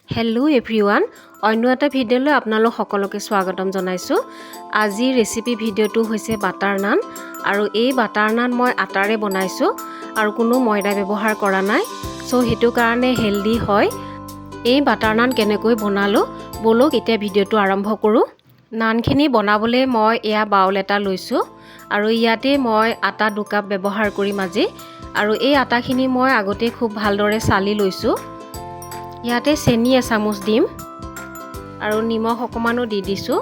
Hello' everyone, অন্য এটা ভিডিঅ'লৈ আপোনালোক সকলোকে স্বাগতম জনাইছোঁ। আজিৰ ৰেচিপি ভিডিঅ'টো হৈছে বাটাৰ নান, আৰু এই বাটাৰ নান মই আটাৰে বনাইছোঁ আৰু কোনো ময়দা ব্যৱহাৰ কৰা নাই। চ' সেইটো কাৰণে হেল্ডি হয়। এই বাটাৰ নান কেনেকৈ বনালোঁ ব'লক এতিয়া ভিডিঅ'টো আৰম্ভ কৰোঁ। নানখিনি বনাবলৈ মই এয়া বাউল এটা লৈছোঁ আৰু ইয়াতে মই আটা 2 কাপ ব্যৱহাৰ কৰিম আজি। আৰু এই আটাখিনি মই আগতে খুব ভালদৰে চালি লৈছোঁ। ইয়াতে চেনি এচামুচ দিম আৰু নিমখ অকমানো দি দিছোঁ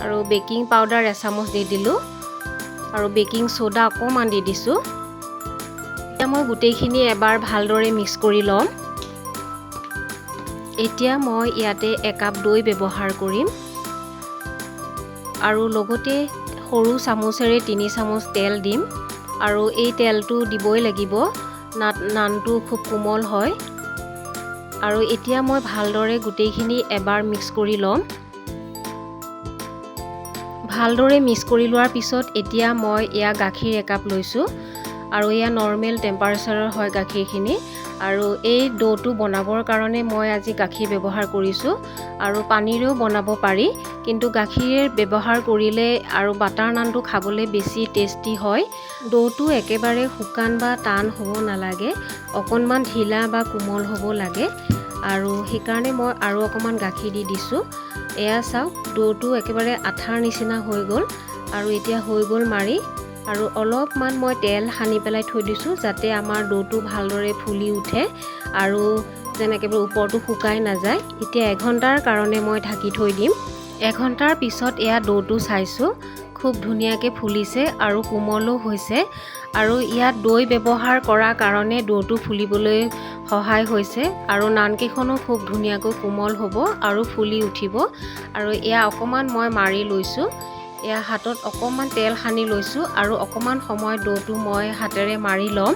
আৰু বেকিং পাউডাৰ এচামুচ দি দিলোঁ আৰু বেকিং সোডা অকমান দি দিছোঁ। এতিয়া মই গোটেইখিনি এবাৰ ভালদৰে মিক্স কৰি ল'ম। এতিয়া মই ইয়াতে 1 কাপ দৈ ব্যৱহাৰ কৰিম আৰু লগতে সৰু চামুচেৰে 3 চামুচ তেল দিম আৰু এই তেলটো দিবই লাগিব, নানটো খুব কোমল হয়। আৰু এতিয়া মই ভালদৰে গোটেইখিনি এবাৰ মিক্স কৰি ল'ম। ভালদৰে মিক্স কৰি লোৱাৰ পিছত এতিয়া মই এয়া গাখীৰ 1 কাপ লৈছোঁ আৰু এয়া নৰ্মেল টেম্পাৰেচাৰৰ হয় গাখীৰখিনি। আৰু এই ডোটো বনাবৰ কাৰণে মই আজি গাখীৰ ব্যৱহাৰ কৰিছোঁ আৰু পানীৰেও বনাব পাৰি, কিন্তু গাখীৰ ব্যৱহাৰ কৰিলে আৰু বাটাৰ নানটো খাবলৈ বেছি টেষ্টি হয়। ডোটো একেবাৰে শুকান বা টান হ'ব নালাগে, অকণমান ঢিলা বা কোমল হ'ব লাগে। আৰু সেইকাৰণে মই আৰু অকণমান গাখীৰ দি দিছোঁ। এয়া চাওক, ডোটো একেবাৰে আঠাৰ নিচিনা হৈ গ'ল আৰু এতিয়া হৈ গ'ল মাৰি। আৰু অলপমান মই তেল সানি পেলাই থৈ দিছোঁ যাতে আমাৰ ডোটো ভালদৰে ফুলি উঠে আৰু যেনেকৈ ওপৰটো শুকাই নাযায়। এতিয়া 1 ঘণ্টাৰ কাৰণে মই ঢাকি থৈ দিম। 1 ঘণ্টাৰ পিছত এয়া ডোটো চাইছোঁ, খুব ধুনীয়াকৈ ফুলিছে আৰু কোমলো হৈছে। আৰু ইয়াত দৈ ব্যৱহাৰ কৰাৰ কাৰণে ডোটো ফুলিবলৈ সহায় হৈছে আৰু নানকেইখনো খুব ধুনীয়াকৈ কোমল হ'ব আৰু ফুলি উঠিব। আৰু এয়া অকণমান মই মাৰি লৈছোঁ, এয়া হাতত অকণমান তেল সানি লৈছোঁ আৰু অকণমান সময় ডোটো মই হাতেৰে মাৰি ল'ম।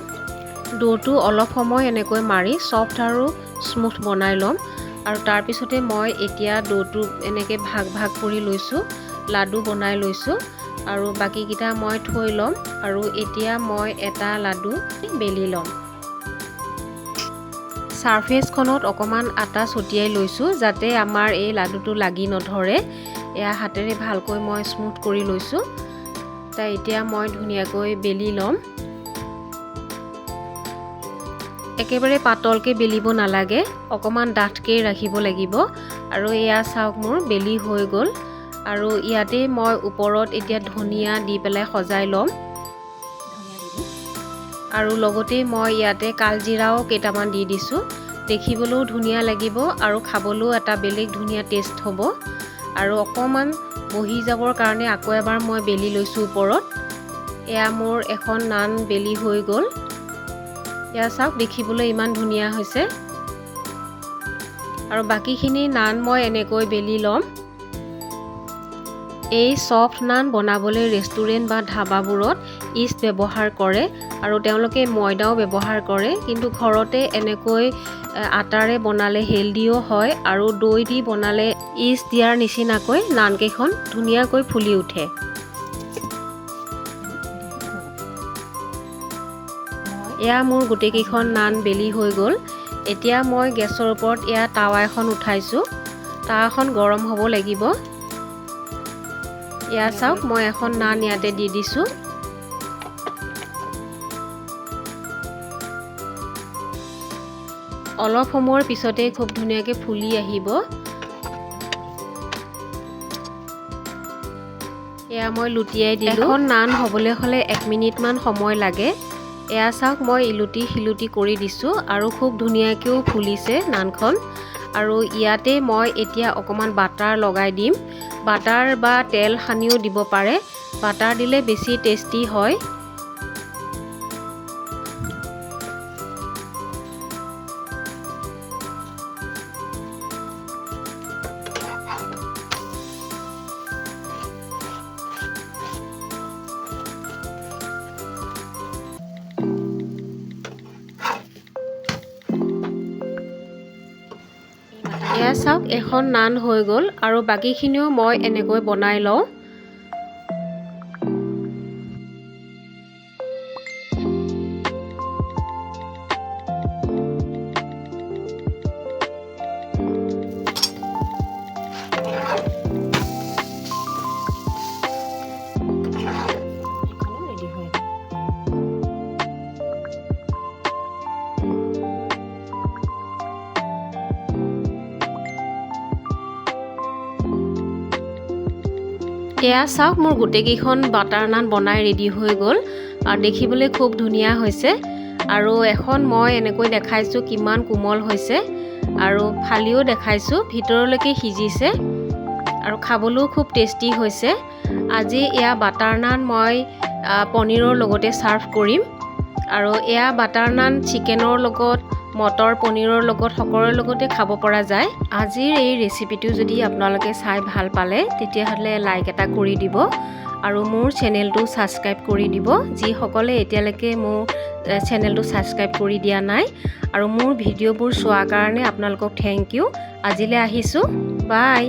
ডোটো অলপ সময় এনেকৈ মাৰি ছফ্ট আৰু স্মুথ বনাই ল'ম। আৰু তাৰপিছতে মই এতিয়া ডোটো এনেকৈ ভাগ ভাগ কৰি লৈছোঁ, লাডু বনাই লৈছোঁ আৰু বাকীকেইটা মই থৈ ল'ম। আৰু এতিয়া মই এটা লাডু বেলি ল'ম। ছাৰ্ফেচখনত অকণমান আটা ছটিয়াই লৈছোঁ যাতে আমাৰ এই লাডুটো লাগি নধৰে। এয়া হাতেৰে ভালকৈ মই স্মুথ কৰি লৈছোঁ। এতিয়া মই ধুনীয়াকৈ বেলি ল'ম। একেবাৰে পাতলকৈ বেলিব নালাগে, অকণমান ডাঠকৈ ৰাখিব লাগিব। আৰু এয়া চাওক, মোৰ বেলি হৈ গ'ল। আৰু ইয়াতে মই ওপৰত এতিয়া ধনিয়া দি পেলাই সজাই ল'ম। আৰু লগতে মই ইয়াতে কালজিৰাও কেইটামান দি দিছোঁ, দেখিবলৈও ধুনীয়া লাগিব আৰু খাবলৈও এটা বেলেগ ধুনীয়া টেষ্ট হ'ব। আৰু অকণমান বহি যাবৰ কাৰণে আকৌ এবাৰ মই বেলি লৈছোঁ ওপৰত। এয়া মোৰ এখন নান বেলি হৈ গ'ল। এয়া চাওক, দেখিবলৈ ইমান ধুনীয়া হৈছে। আৰু বাকীখিনি নান মই এনেকৈ বেলি ল'ম। এই ছফ্ট নান বনাবলৈ ৰেষ্টুৰেণ্ট বা ধাবাবোৰত ইষ্ট ব্যৱহাৰ কৰে আৰু তেওঁলোকে ময়দাও ব্যৱহাৰ কৰে, কিন্তু ঘৰতে এনেকৈ আটাৰে বনালে হেল্ডিও হয় আৰু দৈ দি বনালে ইষ্ট দিয়াৰ নিচিনাকৈ নানকেইখন ধুনীয়াকৈ ফুলি উঠে। এয়া মোৰ গোটেইকেইখন নান বেলি হৈ গ'ল। এতিয়া মই গেছৰ ওপৰত এয়া টাৱা এখন উঠাইছোঁ। টাৱাখন গৰম হ'ব লাগিব। এয়া চাওক, মই এখন নান ইয়াতে দি দিছোঁ। অলপ সময়ৰ পিছতেই খুব ধুনীয়াকৈ ফুলি আহিব। এয়া মই লুটিয়াই দিলোঁ। এখন নান হ'বলৈ হ'লে 1 মিনিটমান সময় লাগে। এয়া চাওক, মই ইলুটি শিলুটি কৰি দিছোঁ আৰু খুব ধুনীয়াকৈও ফুলিছে নানখন। আৰু ইয়াতে মই এতিয়া অকণমান বাটাৰ লগাই দিম। বাটাৰ বা তেল সানিও দিব পাৰে, বাটাৰ দিলে বেছি টেষ্টি হয়। এয়া চাওক, এখন নান হৈ গ'ল আৰু বাকীখিনিও মই এনেকৈ বনাই লওঁ। এয়া চাওক মোৰ গোটেইকেইখন বাটাৰ নান বনাই ৰেডি হৈ গ'ল আৰু দেখিবলৈ খুব ধুনীয়া হৈছে আৰু এখন মই এনেকৈ দেখাইছোঁ কিমান কোমল হৈছে আৰু ফালিও দেখাইছোঁ ভিতৰলৈকে সিজিছে আৰু খাবলৈও খুব টেষ্টি হৈছে। আজি এয়া বাটাৰ নান মই পনীৰৰ লগতে ছাৰ্ভ কৰিম আৰু এয়া বাটাৰ নান চিকেনৰ লগত মটৰ পনীৰৰ লগত সকলোৰে লগতে খাব পৰা যায়। আজিৰ এই ৰেচিপিটো যদি আপোনালোকে চাই ভাল পালে তেতিয়াহ'লে লাইক এটা কৰি দিব আৰু মোৰ চেনেলটো ছাবস্ক্ৰাইব কৰি দিব যিসকলে এতিয়ালৈকে মোৰ চেনেলটো ছাবস্ক্ৰাইব কৰি দিয়া নাই আৰু মোৰ ভিডিঅ'বোৰ চোৱাৰ কাৰণে আপোনালোকক থেংক ইউ। আজিলৈ আহিছোঁ, বাই।